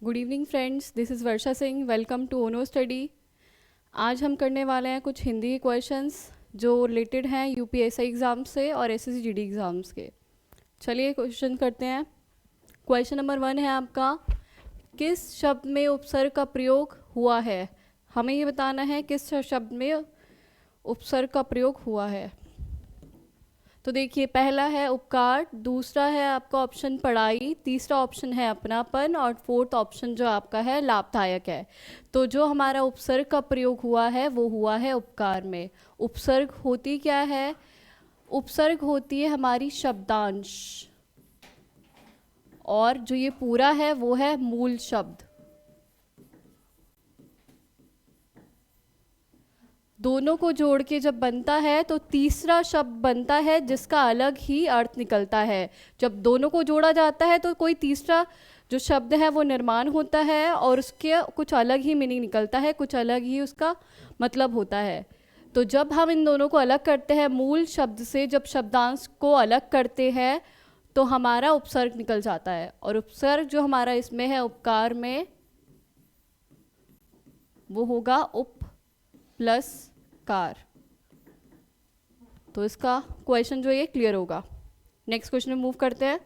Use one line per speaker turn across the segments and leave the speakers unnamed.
Good evening friends, this is Varsha Singh. Welcome to Ono Study. आज हम करने वाले हैं कुछ हिंदी के क्वेश्चंस जो रिलेटेड हैं यूपीएससी एग्ज़ाम से और एसएससी जीडी एग्ज़ाम्स के। चलिए क्वेश्चन करते हैं। क्वेश्चन नंबर 1 है आपका, किस शब्द में उपसर्ग का प्रयोग हुआ है। हमें ये बताना है किस शब्द में उपसर्ग का प्रयोग हुआ है। तो देखिए, पहला है उपकार, दूसरा है आपका ऑप्शन पढ़ाई, तीसरा ऑप्शन है अपनापन और फोर्थ ऑप्शन जो आपका है लाभदायक है। तो जो हमारा उपसर्ग का प्रयोग हुआ है वो हुआ है उपकार में। उपसर्ग होती क्या है? उपसर्ग होती है हमारी शब्दांश, और जो ये पूरा है वो है मूल शब्द। दोनों को जोड़ के जब बनता है तो तीसरा शब्द बनता है जिसका अलग ही अर्थ निकलता है। जब दोनों को जोड़ा जाता है तो कोई तीसरा जो शब्द है वो निर्माण होता है और उसके कुछ अलग ही मीनिंग निकलता है, कुछ अलग ही उसका मतलब होता है। तो जब हम इन दोनों को अलग करते हैं मूल शब्द से, जब शब्दांश को अलग करते हैं तो हमारा उपसर्ग निकल जाता है। और उपसर्ग जो हमारा इसमें है उपकार में, वो होगा उप प्लस कार। तो इसका क्वेश्चन जो ये क्लियर होगा। नेक्स्ट क्वेश्चन में मूव करते हैं।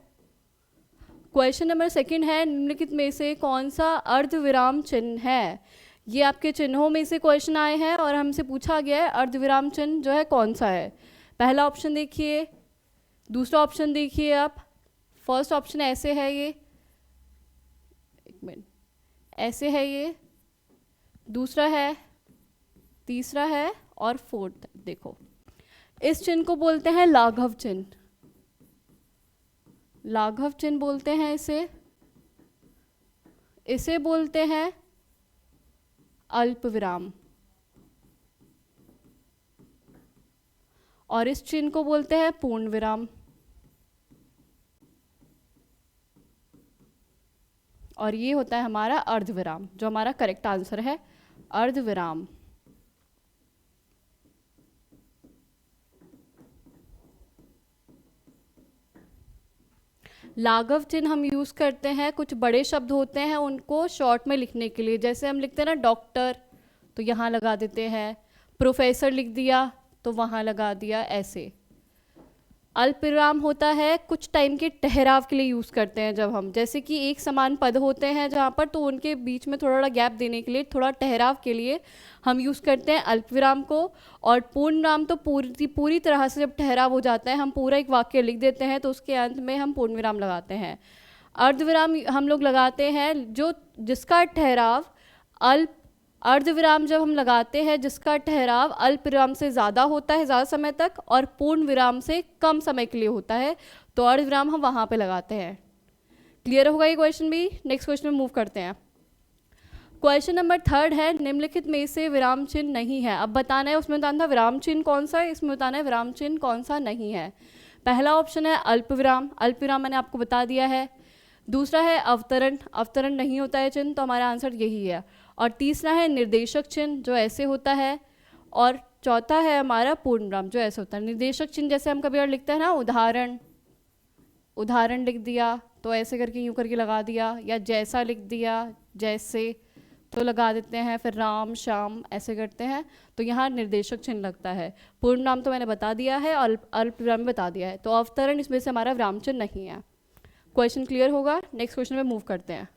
क्वेश्चन नंबर 2 है, निम्नलिखित में से कौन सा अर्धविराम चिन्ह है। ये आपके चिन्हों में से क्वेश्चन आए हैं और हमसे पूछा गया है अर्धविराम चिन्ह जो है कौन सा है। पहला ऑप्शन देखिए, दूसरा ऑप्शन देखिए आप। फर्स्ट ऑप्शन ऐसे है, ये एक मिनट ऐसे है, ये दूसरा है, तीसरा है और फोर्थ। देखो, इस चिन्ह को बोलते हैं लाघव चिन्ह। लाघव चिन्ह बोलते हैं इसे। इसे बोलते हैं अल्प विराम, और इस चिन्ह को बोलते हैं पूर्ण विराम। और ये होता है हमारा अर्धविराम, जो हमारा करेक्ट आंसर है अर्धविराम। लाघव चिन्ह हम यूज़ करते हैं, कुछ बड़े शब्द होते हैं उनको शॉर्ट में लिखने के लिए। जैसे हम लिखते हैं ना डॉक्टर, तो यहाँ लगा देते हैं। प्रोफेसर लिख दिया तो वहाँ लगा दिया, ऐसे। अल्प विराम होता है कुछ टाइम के ठहराव के लिए यूज़ करते हैं जब हम, जैसे कि एक समान पद होते हैं जहाँ पर, तो उनके बीच में थोड़ा थोड़ा गैप देने के लिए, थोड़ा ठहराव के लिए हम यूज़ करते हैं अल्प विराम को। और पूर्ण विराम तो पूरी तरह से जब ठहराव हो जाता है, हम पूरा एक वाक्य लिख देते हैं तो उसके अंत में हम पूर्ण विराम लगाते हैं। अर्धविराम हम लोग लगाते हैं जो जिसका ठहराव अर्धविराम जब हम लगाते हैं जिसका ठहराव अल्प विराम से ज़्यादा होता है, ज़्यादा समय तक, और पूर्ण विराम से कम समय के लिए होता है, तो अर्धविराम हम वहाँ पे लगाते हैं। क्लियर होगा ये क्वेश्चन भी। नेक्स्ट क्वेश्चन में मूव करते हैं। क्वेश्चन नंबर 3 है, निम्नलिखित में से विराम चिन्ह नहीं है। अब बताना है, उसमें बताना था विराम चिन्ह कौन सा है, इसमें बताना है विराम चिन्ह कौन सा नहीं है। पहला ऑप्शन है अल्प विराम, अल्प विराम मैंने आपको बता दिया है। दूसरा है अवतरण, अवतरण नहीं होता है चिन्ह, तो हमारा आंसर यही है। और तीसरा है निर्देशक चिन्ह, जो ऐसे होता है। और चौथा है हमारा पूर्ण विराम, जो ऐसे होता है। निर्देशक चिन्ह जैसे हम कभी और लिखते हैं ना, उदाहरण, उदाहरण लिख दिया तो ऐसे करके यूँ करके लगा दिया, या जैसा लिख दिया, जैसे तो लगा देते हैं, फिर राम श्याम ऐसे करते हैं, तो यहाँ निर्देशक चिन्ह लगता है। पूर्ण विराम तो मैंने बता दिया है और अल्प विराम बता दिया है, तो अवतरण इसमें से हमारा विराम चिन्ह नहीं है। क्वेश्चन क्लियर होगा। नेक्स्ट क्वेश्चन में मूव करते हैं।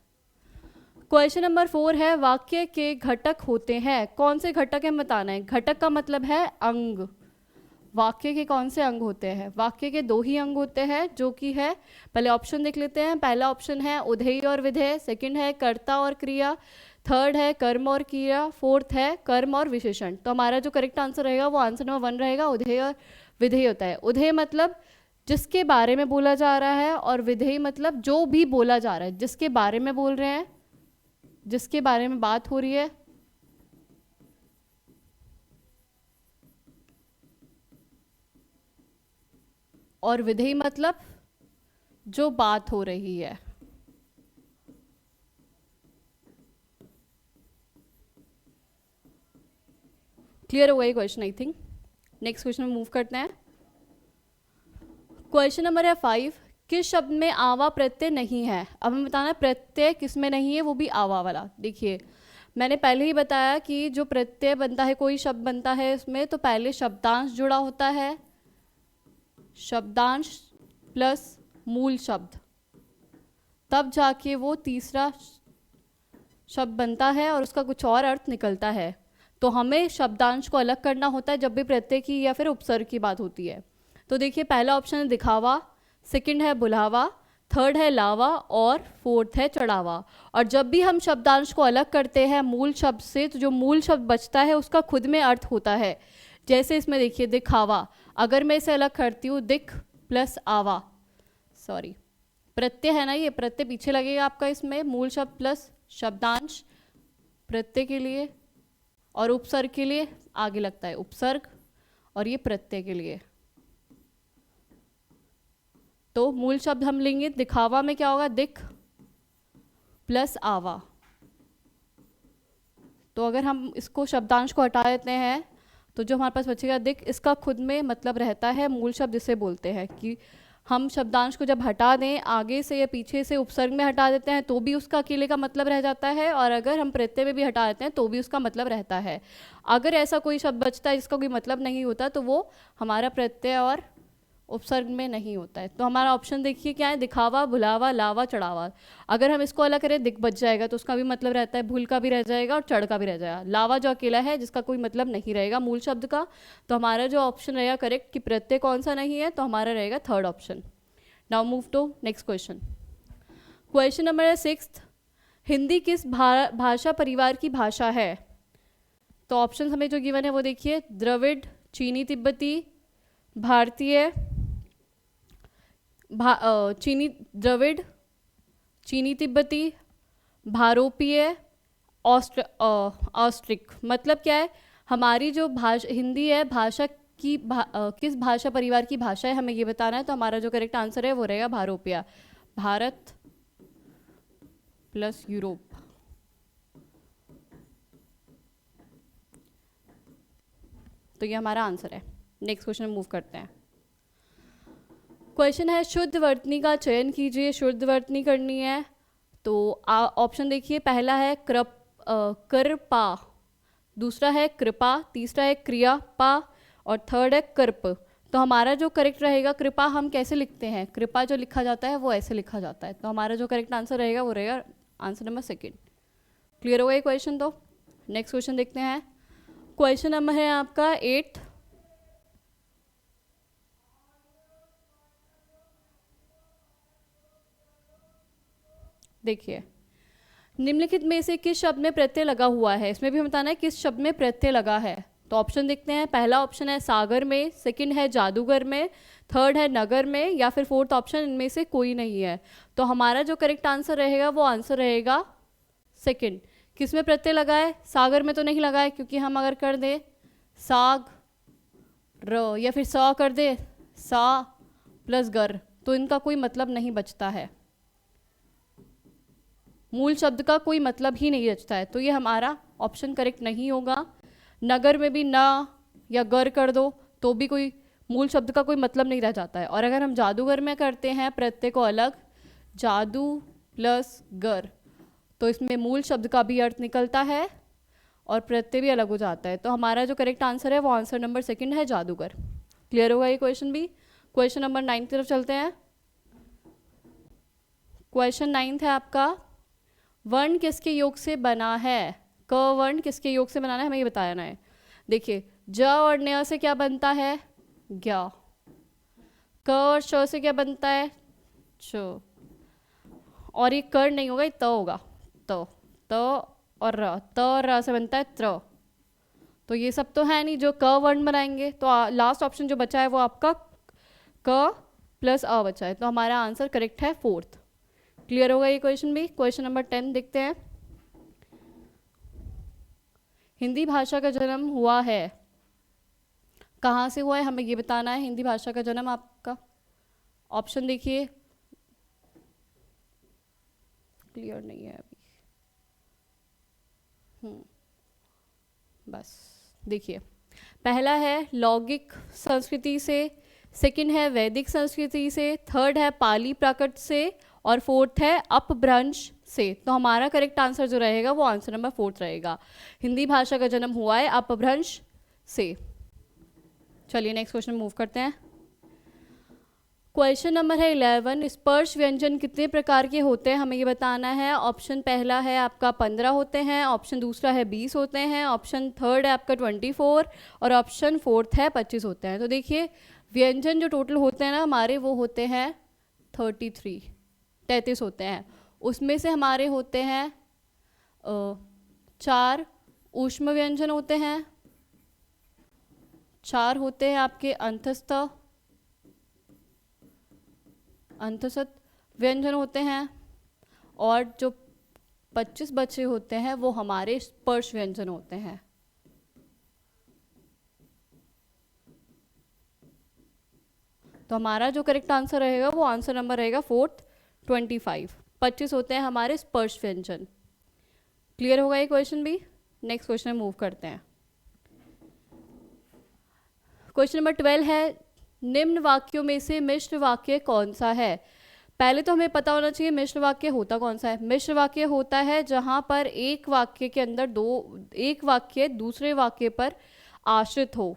क्वेश्चन नंबर 4 है, वाक्य के घटक होते हैं। कौन से घटक है बताना है। घटक का मतलब है अंग। वाक्य के कौन से अंग होते हैं? वाक्य के 2 ही अंग होते हैं, जो कि है, पहले ऑप्शन देख लेते हैं। पहला ऑप्शन है उधेय और विधेय, सेकंड है कर्ता और क्रिया, थर्ड है कर्म और क्रिया, फोर्थ है कर्म और विशेषण। तो हमारा जो करेक्ट आंसर रहेगा वो आंसर नंबर 1 रहेगा, उधेय और विधेय होता है। उधेय मतलब जिसके बारे में बोला जा रहा है, और विधेय मतलब जो भी बोला जा रहा है, जिसके बारे में बोल रहे हैं, जिसके बारे में बात हो रही है। और विधेय मतलब जो बात हो रही है। क्लियर हो गई question I think. Next question में मूव करते हैं। क्वेश्चन नंबर है 5, किस शब्द में आवा प्रत्यय नहीं है। अब हमें बताना है प्रत्यय किस में नहीं है, वो भी आवा वाला। देखिए मैंने पहले ही बताया कि जो प्रत्यय बनता है, कोई शब्द बनता है उसमें, तो पहले शब्दांश जुड़ा होता है, शब्दांश प्लस मूल शब्द, तब जाके वो तीसरा शब्द बनता है और उसका कुछ और अर्थ निकलता है। तो हमें शब्दांश को अलग करना होता है जब भी प्रत्यय की या फिर उपसर्ग की बात होती है। तो देखिए पहला ऑप्शन है दिखावा, सेकंड है बुलावा, थर्ड है लावा और फोर्थ है चढ़ावा। और जब भी हम शब्दांश को अलग करते हैं मूल शब्द से, तो जो मूल शब्द बचता है उसका खुद में अर्थ होता है। जैसे इसमें देखिए दिखावा, अगर मैं इसे अलग करती हूँ दिख प्लस आवा, सॉरी प्रत्यय है ना, ये प्रत्यय पीछे लगेगा आपका, इसमें मूल शब्द प्लस शब्दांश प्रत्यय के लिए, और उपसर्ग के लिए आगे लगता है उपसर्ग, और ये प्रत्यय के लिए। तो मूल शब्द हम लेंगे, दिखावा में क्या होगा, दिख प्लस आवा। तो अगर हम इसको शब्दांश को हटा देते हैं तो जो हमारे पास बचेगा दिख, इसका खुद में मतलब रहता है मूल शब्द जिसे बोलते हैं, कि हम शब्दांश को जब हटा दें आगे से या पीछे से उपसर्ग में हटा देते हैं तो भी उसका अकेले का मतलब रह जाता है, और अगर हम प्रत्यय में भी हटा देते हैं तो भी उसका मतलब रहता है। अगर ऐसा कोई शब्द बचता है जिसका कोई मतलब नहीं होता तो वो हमारा प्रत्यय और उपसर्ग में नहीं होता है। तो हमारा ऑप्शन देखिए क्या है, दिखावा, बुलावा, लावा, चढ़ावा। अगर हम इसको अलग करें दिख बच जाएगा तो उसका भी मतलब रहता है, भूल का भी रह जाएगा और चढ़ का भी रह जाएगा। लावा जो अकेला है जिसका कोई मतलब नहीं रहेगा मूल शब्द का, तो हमारा जो ऑप्शन रहेगा करेक्ट कि प्रत्यय कौन सा नहीं है, तो हमारा रहेगा third option. Now move to next question. Question number 6, Hindi किस भाषा परिवार की भाषा है। तो ऑप्शन हमें जो गिवन है वो देखिए, द्रविड़, चीनी तिब्बती, भारतीय, चीनी द्रविड़, चीनी तिब्बती, भारोपीय, ऑस्ट्रिक। मतलब क्या है, हमारी जो भाषा हिंदी है भाषा की किस भाषा परिवार की भाषा है हमें ये बताना है। तो हमारा जो करेक्ट आंसर है वो रहेगा भारोपीय, भारत प्लस यूरोप। तो ये हमारा आंसर है। नेक्स्ट क्वेश्चन मूव करते हैं। क्वेश्चन है शुद्ध वर्तनी का चयन कीजिए। शुद्ध वर्तनी करनी है तो ऑप्शन देखिए, पहला है कृपा, दूसरा है कृपा, तीसरा है क्रियापा और थर्ड है कृप। तो हमारा जो करेक्ट रहेगा, कृपा हम कैसे लिखते हैं, कृपा जो लिखा जाता है वो ऐसे लिखा जाता है। तो हमारा जो करेक्ट आंसर रहेगा वो रहेगा आंसर नंबर 2। क्लियर हो गया ये क्वेश्चन। तो नेक्स्ट क्वेश्चन देखते हैं। क्वेश्चन नंबर है आपका 8। देखिए, निम्नलिखित में से किस शब्द में प्रत्यय लगा हुआ है, इसमें भी हमें बताना है किस शब्द में प्रत्यय लगा है। तो ऑप्शन देखते हैं, पहला ऑप्शन है सागर में, सेकंड है जादूगर में, थर्ड है नगर में, या फिर फोर्थ ऑप्शन इनमें से कोई नहीं है। तो हमारा जो करेक्ट आंसर रहेगा वो आंसर रहेगा सेकंड। किस में प्रत्यय लगा है, सागर में तो नहीं लगा है, क्योंकि हम अगर कर दें साग र या फिर सा कर दे सा प्लस गर तो इनका कोई मतलब नहीं बचता है, मूल शब्द का कोई मतलब ही नहीं बचता है। तो ये हमारा ऑप्शन करेक्ट नहीं होगा। नगर में भी ना या गर कर दो तो भी कोई मूल शब्द का कोई मतलब नहीं रह जाता है। और अगर हम जादूगर में करते हैं प्रत्यय को अलग, जादू प्लस गर, तो इसमें मूल शब्द का भी अर्थ निकलता है और प्रत्यय भी अलग हो जाता है। तो हमारा जो करेक्ट आंसर है वो आंसर नंबर 2 है, जादूगर। क्लियर होगा ये क्वेश्चन भी। क्वेश्चन नंबर 9 की तरफ चलते हैं। क्वेश्चन 9 है आपका, वर्ण किसके योग से बना है। क वर्ण किसके योग से बनाना है हमें ये बताना है। देखिए, ज और न्य से क्या बनता है, ज्ञ। क और श से क्या बनता है, च। और ये कर नहीं होगा, ये त होगा, त और र, त और र से बनता है त्र। तो ये सब तो है नहीं जो क वर्ण बनाएंगे। तो लास्ट ऑप्शन जो बचा है वो आपका क प्लस अ बचा है। तो हमारा आंसर करेक्ट है 4th। क्लियर होगा ये क्वेश्चन भी। क्वेश्चन नंबर 10 देखते हैं। हिंदी भाषा का जन्म हुआ है, कहाँ से हुआ है हमें ये बताना है। हिंदी भाषा का जन्म आपका ऑप्शन देखिए, क्लियर नहीं है अभी। बस देखिए, पहला है लौकिक संस्कृति से, सेकंड है वैदिक संस्कृति से, थर्ड है पाली प्राकृत से, और फोर्थ है अपभ्रंश से। तो हमारा करेक्ट आंसर जो रहेगा वो आंसर नंबर फोर्थ रहेगा। हिंदी भाषा का जन्म हुआ है अपभ्रंश से। चलिए नेक्स्ट क्वेश्चन मूव करते हैं। क्वेश्चन नंबर है 11, स्पर्श व्यंजन कितने प्रकार के होते हैं हमें ये बताना है। ऑप्शन पहला है आपका 15 होते हैं, ऑप्शन दूसरा है 20 होते हैं, ऑप्शन थर्ड है आपका 24 और ऑप्शन फोर्थ है 25 होते हैं। तो देखिए व्यंजन जो टोटल होते हैं ना हमारे वो होते हैं 33 होते हैं। उसमें से हमारे होते हैं 4 ऊष्म व्यंजन होते हैं, 4 होते हैं आपके अंतस्थ व्यंजन होते हैं, और जो 25 बचे होते हैं वो हमारे स्पर्श व्यंजन होते हैं। तो हमारा जो करेक्ट आंसर रहेगा वो आंसर नंबर रहेगा फोर्थ 25। 25 होते हैं हमारे स्पर्श व्यंजन। क्लियर होगा ये क्वेश्चन भी। नेक्स्ट क्वेश्चन मूव करते हैं। क्वेश्चन नंबर 12 है, निम्न वाक्यों में से मिश्र वाक्य कौन सा है। पहले तो हमें पता होना चाहिए मिश्र वाक्य होता कौन सा है। मिश्र वाक्य होता है जहां पर एक वाक्य के अंदर एक वाक्य दूसरे वाक्य पर आश्रित हो,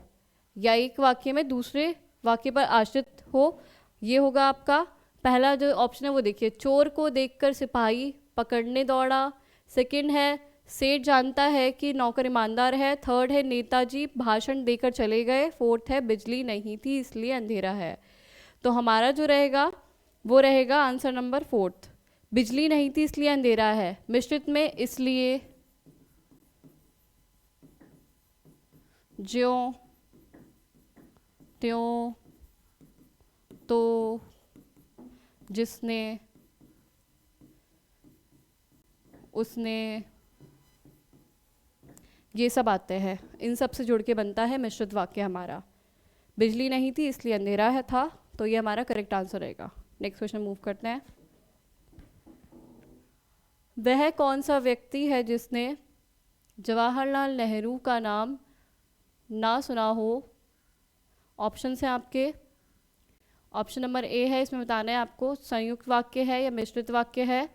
या एक वाक्य में दूसरे वाक्य पर आश्रित हो। ये होगा आपका पहला जो ऑप्शन है वो देखिए, चोर को देखकर सिपाही पकड़ने दौड़ा। सेकंड है सेठ जानता है कि नौकर ईमानदार है। थर्ड है नेताजी भाषण देकर चले गए। फोर्थ है बिजली नहीं थी इसलिए अंधेरा है। तो हमारा जो रहेगा वो रहेगा आंसर नंबर फोर्थ, बिजली नहीं थी इसलिए अंधेरा है। मिश्रित में इसलिए, ज्यों त्यों, तो, जिसने, उसने, ये सब आते हैं। इन सब से जुड़ के बनता है मिश्रित वाक्य हमारा। बिजली नहीं थी इसलिए अंधेरा है था, तो ये हमारा करेक्ट आंसर रहेगा। नेक्स्ट क्वेश्चन मूव करते हैं। वह कौन सा व्यक्ति है जिसने जवाहरलाल नेहरू का नाम ना सुना हो। ऑप्शन है आपके, ऑप्शन नंबर ए है, इसमें बताना है आपको संयुक्त वाक्य है या मिश्रित वाक्य है।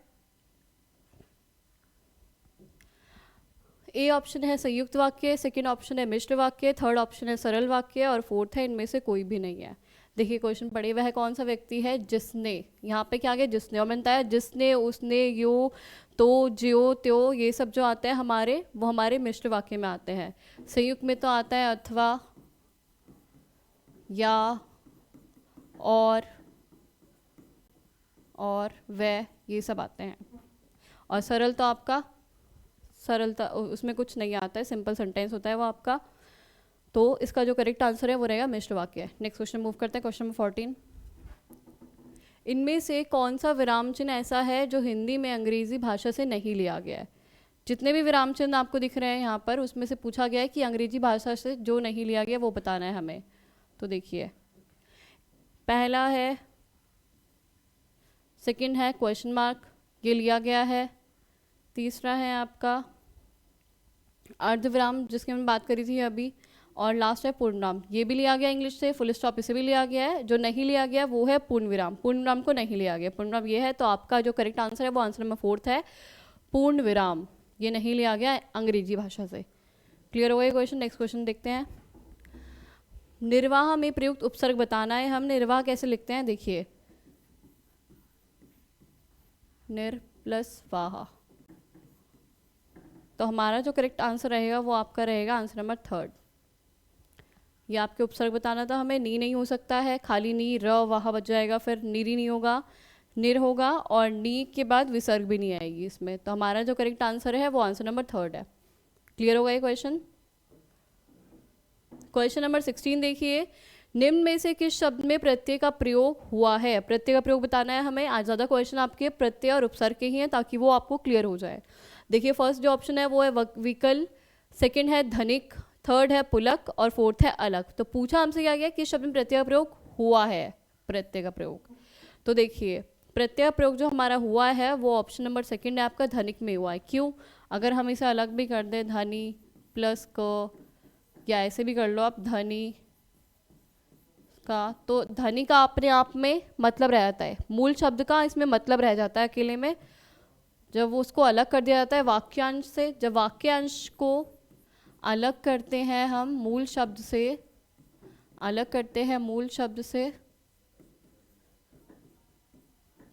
ए ऑप्शन है संयुक्त वाक्य, सेकंड ऑप्शन है मिश्र वाक्य, थर्ड ऑप्शन है सरल वाक्य और फोर्थ है इनमें से कोई भी नहीं है। देखिए क्वेश्चन पढ़िए, वह कौन सा व्यक्ति है जिसने, यहाँ पे क्या आ गया जिसने, और मैंने बताया जिसने, उसने, यो, तो, ज्यो, त्यो, ये सब जो आते हैं हमारे वो हमारे मिश्र वाक्य में आते हैं। संयुक्त में तो आता है अथवा, या, और वह, ये सब आते हैं। और सरल तो आपका सरलता उसमें कुछ नहीं आता है, सिंपल सेंटेंस होता है वो आपका। तो इसका जो करेक्ट आंसर है वो रहेगा मिश्र वाक्य। नेक्स्ट क्वेश्चन मूव करते हैं, क्वेश्चन नंबर 14। इनमें से कौन सा विराम चिन्ह ऐसा है जो हिंदी में अंग्रेजी भाषा से नहीं लिया गया है। जितने भी विराम चिन्ह आपको दिख रहे हैं यहाँ पर उसमें से पूछा गया है कि अंग्रेजी भाषा से जो नहीं लिया गया वो बताना है हमें। तो देखिए पहला है, सेकंड है क्वेश्चन मार्क, ये लिया गया है। तीसरा है आपका अर्धविराम जिसकी हमने बात करी थी अभी, और लास्ट है पूर्णविराम, ये भी लिया गया इंग्लिश से। फुल स्टॉप इसे भी लिया गया है। जो नहीं लिया गया वो है पूर्णविराम, पूर्णविराम को नहीं लिया गया, पूर्णविराम ये है। तो आपका जो करेक्ट आंसर है वो आंसर नंबर फोर्थ है, पूर्णविराम, ये नहीं लिया गया अंग्रेजी भाषा से। क्लियर हो गया क्वेश्चन। नेक्स्ट क्वेश्चन देखते हैं। निर्वाह में प्रयुक्त उपसर्ग बताना है। हम निर्वाह कैसे लिखते हैं, देखिए निर प्लस वाह। तो हमारा जो करेक्ट आंसर रहेगा वो आपका रहेगा आंसर नंबर थर्ड। ये आपके उपसर्ग बताना था हमें। नी नहीं हो सकता है, खाली नी, र वाह बच जाएगा, फिर निरी नहीं होगा, निर होगा, और नी के बाद विसर्ग भी नहीं आएगी इसमें। तो हमारा जो करेक्ट आंसर है वो आंसर नंबर थर्ड है। क्लियर होगा ये क्वेश्चन। क्वेश्चन नंबर 16 देखिए, निम्न में से किस शब्द में प्रत्यय का प्रयोग हुआ है। प्रत्यय का प्रयोग बताना है हमें। आज ज़्यादा क्वेश्चन आपके प्रत्यय और उपसर्ग के ही हैं ताकि वो आपको क्लियर हो जाए। देखिए फर्स्ट जो ऑप्शन है वो है विकल, सेकंड है धनिक, थर्ड है पुलक और फोर्थ है अलग। तो पूछा हमसे क्या गया, किस शब्द में प्रत्यय का प्रयोग हुआ है, प्रत्यय का प्रयोग। तो देखिए प्रत्यय का प्रयोग जो हमारा हुआ है वो ऑप्शन नंबर सेकंड है आपका, धनिक में हुआ है। क्यों, अगर हम इसे अलग भी कर दें, धनी प्लस क, या ऐसे भी कर लो आप, धनी का, तो धनी का अपने आप में मतलब रह जाता है, मूल शब्द का इसमें मतलब रह जाता है अकेले में। जब वो उसको अलग कर दिया जाता है वाक्यांश से, जब वाक्यांश को अलग करते हैं हम मूल शब्द से, अलग करते हैं मूल शब्द से,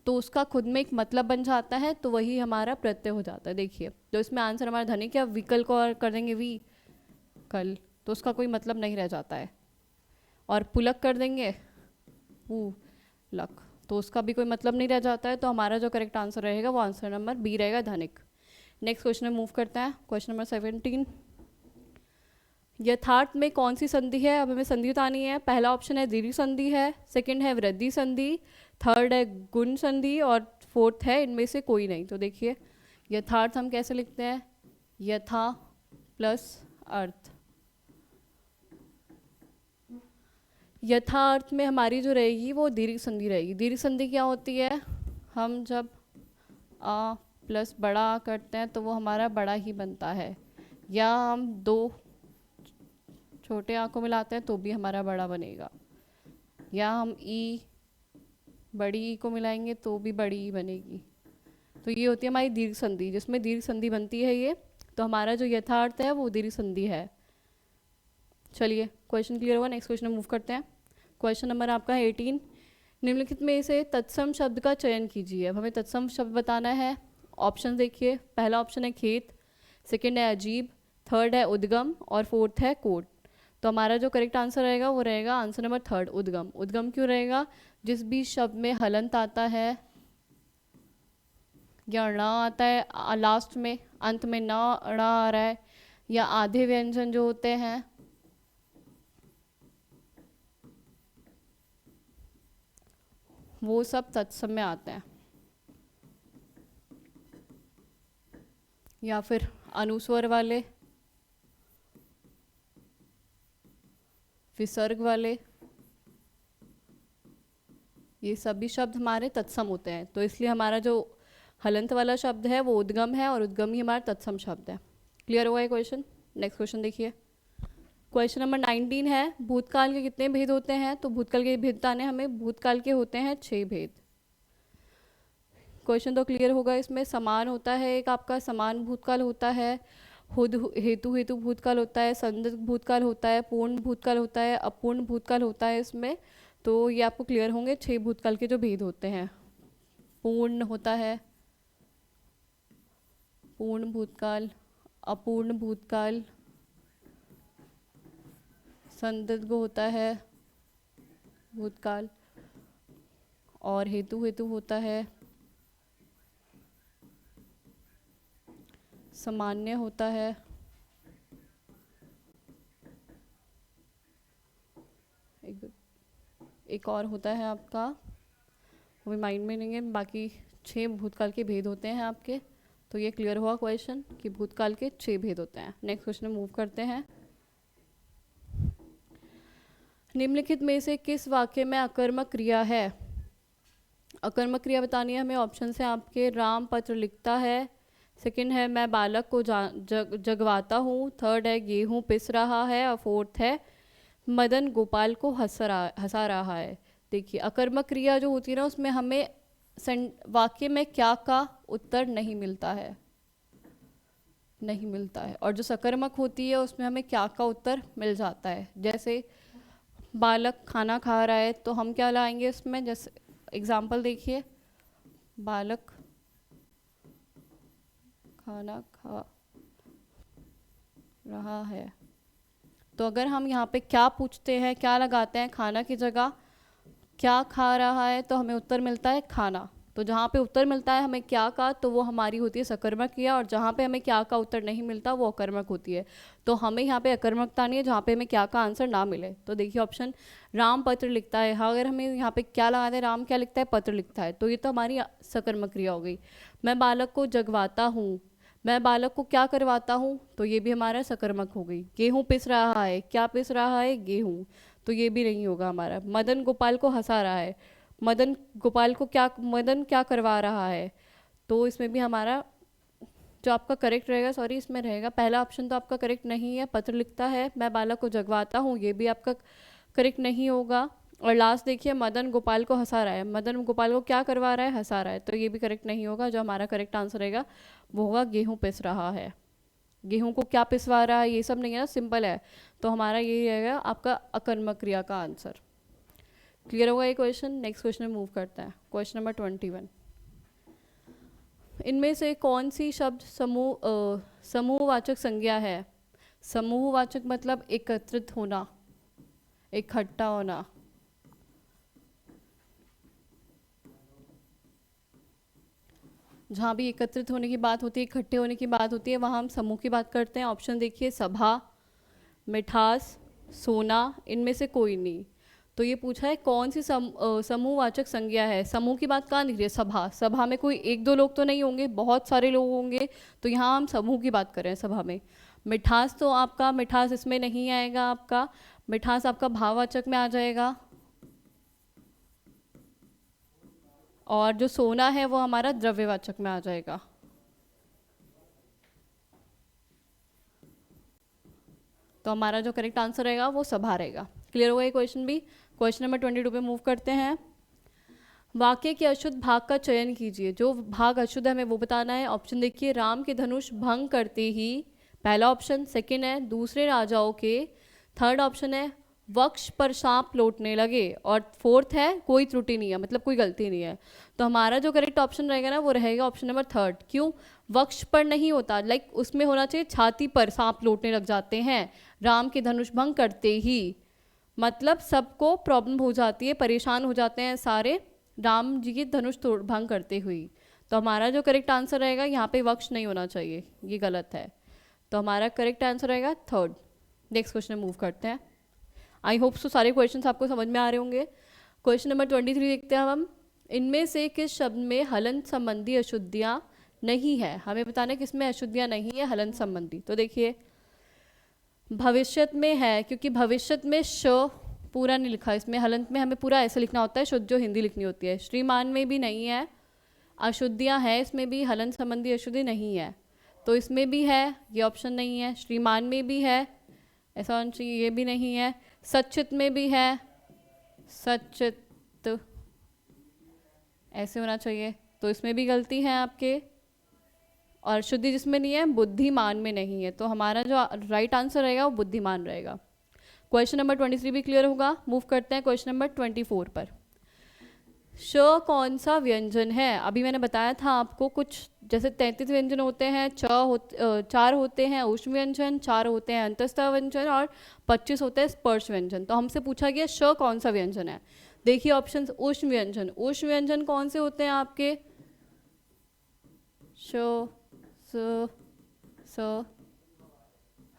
तो उसका खुद में एक मतलब बन जाता है, तो वही हमारा प्रत्यय हो जाता है। देखिए तो इसमें आंसर हमारा धनी क्या, विकल्प को और कर देंगे वी कल, तो उसका कोई मतलब नहीं रह जाता है। और पुलक कर देंगे पू लक, तो उसका भी कोई मतलब नहीं रह जाता है। तो हमारा जो करेक्ट आंसर रहेगा वो आंसर नंबर बी रहेगा, धनिक। नेक्स्ट क्वेश्चन में मूव करते हैं, क्वेश्चन नंबर 17। यथार्थ में कौन सी संधि है, अब हमें संधि बतानी है। पहला ऑप्शन है दीर्घ संधि है, सेकंड है वृद्धि संधि, थर्ड है गुण संधि और फोर्थ है इनमें से कोई नहीं। तो देखिए यथार्थ हम कैसे लिखते हैं, यथा प्लस अर्थ। यथार्थ में हमारी जो रहेगी वो दीर्घ संधि रहेगी। दीर्घ संधि क्या होती है, हम जब आ प्लस बड़ा आ करते हैं तो वो हमारा बड़ा ही बनता है, या हम दो छोटे आ को मिलाते हैं तो भी हमारा बड़ा बनेगा, या हम ई बड़ी ई को मिलाएंगे तो भी बड़ी ई बनेगी। तो ये होती है हमारी दीर्घ संधि, जिसमें दीर्घ संधि बनती है ये। तो हमारा जो यथार्थ है वो दीर्घ संधि है। चलिए क्वेश्चन क्लियर हुआ, नेक्स्ट क्वेश्चन मूव करते हैं। क्वेश्चन नंबर आपका है 18। निम्नलिखित में से तत्सम शब्द का चयन कीजिए। अब हमें तत्सम शब्द बताना है। ऑप्शन देखिए, पहला ऑप्शन है खेत, सेकंड है अजीब, थर्ड है उद्गम और फोर्थ है कोट। तो हमारा जो करेक्ट आंसर रहेगा वो रहेगा आंसर नंबर थर्ड, उद्गम। उद्गम क्यों रहेगा, जिस भी शब्द में हलंत आता है या ण आता है लास्ट में, अंत में न ण आ रहा है, या आधे व्यंजन जो होते हैं वो सब तत्सम में आते हैं, या फिर अनुस्वर वाले, विसर्ग वाले, ये सभी शब्द हमारे तत्सम होते हैं। तो इसलिए हमारा जो हलंत वाला शब्द है वो उद्गम है, और उद्गम ही हमारा तत्सम शब्द है। क्लियर हुआ ये क्वेश्चन। नेक्स्ट क्वेश्चन देखिए, क्वेश्चन नंबर 19 है, भूतकाल के कितने भेद होते हैं। तो भूतकाल के भेद बताने हमें, भूतकाल के होते हैं 6 भेद। क्वेश्चन तो क्लियर होगा, इसमें समान होता है एक आपका, समान भूतकाल होता है, हुद हेतु हेतु भूतकाल होता है, संदिग्ध भूतकाल होता है, पूर्ण भूतकाल होता है, अपूर्ण भूतकाल होता है इसमें। तो ये आपको क्लियर होंगे 6 भूतकाल के जो भेद होते हैं। पूर्ण होता है, पूर्ण भूतकाल, अपूर्ण भूतकाल, संदिग्ध होता है भूतकाल, और हेतु हेतु होता है, सामान्य होता है, एक और होता है आपका, वो भी माइंड में नहीं है। बाकी 6 भूतकाल के भेद होते हैं आपके। तो ये क्लियर हुआ क्वेश्चन कि भूतकाल के 6 भेद होते हैं। नेक्स्ट क्वेश्चन मूव करते हैं। निम्नलिखित में से किस वाक्य में अकर्मक क्रिया है। अकर्मक क्रिया बतानी है हमें। ऑप्शन से आपके, राम पत्र लिखता है, सेकंड है मैं बालक को जगवाता हूँ, थर्ड है गेहूँ पिस रहा है, और फोर्थ है मदन गोपाल को हंसा रहा है। देखिए अकर्मक क्रिया जो होती है ना, उसमें हमें वाक्य में क्या का उत्तर नहीं मिलता है, नहीं मिलता है, और जो सकर्मक होती है उसमें हमें क्या का उत्तर मिल जाता है। जैसे बालक खाना खा रहा है तो हम क्या लाएंगे इसमें, जैसे एग्जाम्पल देखिए, बालक खाना खा रहा है, तो अगर हम यहाँ पे क्या पूछते हैं, क्या लगाते हैं खाना की जगह, क्या खा रहा है, तो हमें उत्तर मिलता है खाना। तो जहाँ पे उत्तर मिलता है हमें क्या का, तो वो हमारी होती है सकर्मक क्रिया, और जहाँ पे हमें क्या का उत्तर नहीं मिलता वो अकर्मक होती है। तो हमें यहाँ पे अकर्मकता नहीं है जहाँ पे हमें क्या का आंसर ना मिले। तो देखिए ऑप्शन, राम पत्र लिखता है, हाँ अगर हमें यहाँ पे क्या लगा दें, राम क्या लिखता है, पत्र लिखता है, तो ये तो हमारी सकर्मक क्रिया हो गई। मैं बालक को जगवाता हूँ, मैं बालक को क्या करवाता हूँ, तो ये भी हमारा सकर्मक हो गई। गेहूँ पिस रहा है, क्या पिस रहा है, गेहूँ, तो ये भी नहीं होगा हमारा। मदन गोपाल को हंसा रहा है, मदन गोपाल को क्या, मदन क्या करवा रहा है, तो इसमें भी हमारा जो आपका करेक्ट रहेगा, सॉरी इसमें रहेगा पहला ऑप्शन तो आपका करेक्ट नहीं है, पत्र लिखता है, मैं बालक को जगवाता हूँ, ये भी आपका करेक्ट नहीं होगा। और लास्ट देखिए, मदन गोपाल को हंसा रहा है। मदन गोपाल को क्या करवा रहा है? हंसा रहा है। तो ये भी करेक्ट नहीं होगा। जो हमारा करेक्ट आंसर रहेगा वो होगा गेहूँ पिस रहा है। गेहूं को क्या पिसवा रहा है, ये सब नहीं है ना, सिंपल है। तो हमारा यही रहेगा आपका अकर्मक क्रिया का आंसर। क्लियर होगा ये क्वेश्चन। नेक्स्ट क्वेश्चन में मूव करते हैं। Question number 21। इनमें से कौन सी शब्द समूहवाचक संज्ञा है? समूहवाचक मतलब एकत्रित होना, इकट्ठा होना। जहाँ भी एकत्रित होने की बात होती है, इकट्ठे होने की बात होती है, वहाँ हम समूह की बात करते हैं। ऑप्शन देखिए, सभा, मिठास, सोना, इनमें से कोई नहीं। तो ये पूछा है कौन सी समूहवाचक संज्ञा है। समूह की बात कहाँ दिख रही है? सभा। सभा में कोई एक दो लोग तो नहीं होंगे, बहुत सारे लोग होंगे। तो यहाँ हम समूह की बात कर रहे हैं सभा में। मिठास तो आपका, मिठास इसमें नहीं आएगा आपका। मिठास आपका भाववाचक में आ जाएगा। और जो सोना है वो हमारा द्रव्यवाचक में आ जाएगा। तो हमारा जो करेक्ट आंसर रहेगा वो सभा रहेगा। क्लियर होगा ये क्वेश्चन भी। क्वेश्चन नंबर 22 पे मूव करते हैं। वाक्य के अशुद्ध भाग का चयन कीजिए। जो भाग अशुद्ध है हमें वो बताना है। ऑप्शन देखिए, राम के धनुष भंग करते ही, पहला ऑप्शन। सेकंड है दूसरे राजाओं के। थर्ड ऑप्शन है वक्ष पर सांप लौटने लगे। और फोर्थ है कोई त्रुटि नहीं है, मतलब कोई गलती नहीं है। तो हमारा जो करेक्ट ऑप्शन रहेगा ना वो रहेगा ऑप्शन नंबर थर्ड। क्यों? वक्ष पर नहीं होता, लाइक उसमें होना चाहिए छाती पर सांप लौटने लग जाते हैं राम के धनुष भंग करते ही। मतलब सबको प्रॉब्लम हो जाती है, परेशान हो जाते हैं सारे राम जी के धनुष तोड़ भंग करते हुए। तो हमारा जो करेक्ट आंसर रहेगा, यहाँ पे वक्ष नहीं होना चाहिए, ये गलत है। तो हमारा करेक्ट आंसर रहेगा थर्ड। नेक्स्ट क्वेश्चन मूव करते हैं। आई होप सो सारे क्वेश्चन आपको समझ में आ रहे होंगे। क्वेश्चन नंबर 23 देखते हैं हम। इनमें से किस शब्द में हलन संबंधी अशुद्धियाँ नहीं है? हमें बताना है किसमें अशुद्धियाँ नहीं है हलन संबंधी। तो देखिए, भविष्यत में है, क्योंकि भविष्यत में श पूरा नहीं लिखा, इसमें हलंत में हमें पूरा ऐसे लिखना होता है, शुद्ध जो हिंदी लिखनी होती है। श्रीमान में भी नहीं है, अशुद्धियाँ है इसमें भी, हलन संबंधी अशुद्धि नहीं है। तो इसमें भी है, ये ऑप्शन नहीं है। श्रीमान में भी है, ऐसा होना चाहिए, ये भी नहीं है। सचित में भी है, सचित ऐसे होना चाहिए, तो इसमें भी गलती है आपके। और शुद्धि जिसमें नहीं है, बुद्धिमान में नहीं है। तो हमारा जो राइट आंसर रहेगा वो बुद्धिमान रहेगा। क्वेश्चन नंबर 23 भी क्लियर होगा। मूव करते हैं क्वेश्चन नंबर 24 पर। श कौन सा व्यंजन है? अभी मैंने बताया था आपको, कुछ जैसे 33 व्यंजन होते हैं, 4 होते हैं ऊष्म व्यंजन, 4 होते हैं अंतस्थ व्यंजन और 25 होते हैं स्पर्श व्यंजन। तो हमसे पूछा गया श कौन सा व्यंजन है। देखिए ऑप्शन, ऊष्म व्यंजन। ऊष्म व्यंजन कौन से होते हैं आपके? श, स, स,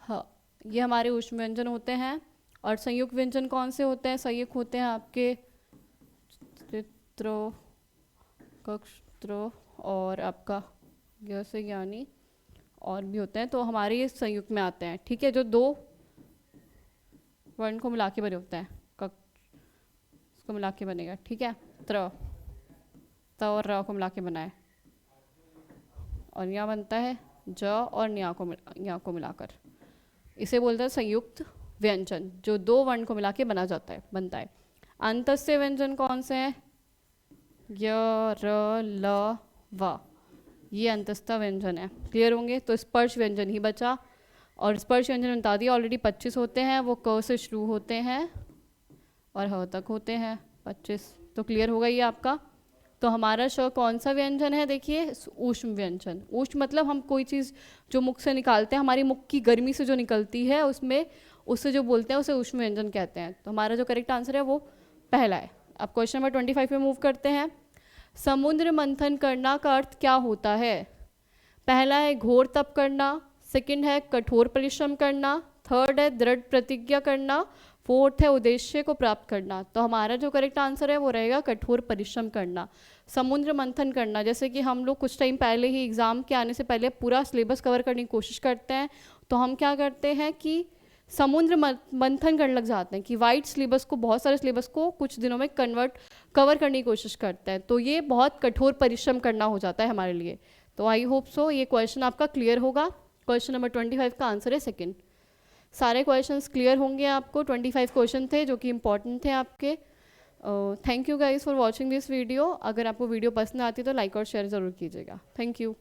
ह, ये हमारे ऊष्म व्यंजन होते हैं। और संयुक्त व्यंजन कौन से होते हैं? संयुक्त होते हैं आपके त्रो, कक्षत्रो और आपका य से ज्ञानी और भी होते हैं। तो हमारे ये संयुक्त में आते हैं, ठीक है, जो 2 वर्ण को मिला के बने होते हैं। इसको मिला के बनेगा, ठीक है। त और र को मिला के बनाए, और यहाँ बनता है ज और न्या को मिलाकर, इसे बोलते हैं संयुक्त व्यंजन, जो 2 वर्ण को मिला के बनता है। अंतस्य व्यंजन कौन से हैं? य, र, ल, व, ये अंतस्थ व्यंजन है। क्लियर होंगे। तो स्पर्श व्यंजन ही बचा, और स्पर्श व्यंजन बता दिया ऑलरेडी 25 होते हैं, वो क से शुरू होते हैं और ह तक होते हैं 25। तो क्लियर होगा ये आपका। तो हमारा श कौन सा व्यंजन है? देखिए, ऊष्म व्यंजन। ऊष्म मतलब हम कोई चीज़ जो मुख से निकालते हैं, हमारी मुख की गर्मी से जो निकलती है उससे जो बोलते हैं उसे ऊष्म व्यंजन कहते हैं। तो हमारा जो करेक्ट आंसर है वो पहला है। अब क्वेश्चन नंबर 25 पे मूव करते हैं। समुद्र मंथन करना का अर्थ क्या होता है? पहला है घोर तप करना, सेकंड है कठोर परिश्रम करना, थर्ड है दृढ़ प्रतिज्ञा करना, फोर्थ है उद्देश्य को प्राप्त करना। तो हमारा जो करेक्ट आंसर है वो रहेगा कठोर परिश्रम करना। समुद्र मंथन करना, जैसे कि हम लोग कुछ टाइम पहले ही एग्ज़ाम के आने से पहले पूरा सिलेबस कवर करने की कोशिश करते हैं, तो हम क्या करते हैं कि समुद्र मंथन करने लग जाते हैं कि वाइड सिलेबस को, बहुत सारे सिलेबस को कुछ दिनों में कवर करने की कोशिश करते हैं। तो ये बहुत कठोर परिश्रम करना हो जाता है हमारे लिए। तो आई होप सो ये क्वेश्चन आपका क्लियर होगा। क्वेश्चन नंबर 25 का आंसर है सेकंड। सारे क्वेश्चंस क्लियर होंगे आपको। 25 क्वेश्चन थे जो कि इंपॉर्टेंट थे आपके। Thank you guys for watching this video. अगर आपको वीडियो पसंद आती है तो लाइक और शेयर ज़रूर कीजिएगा। Thank you.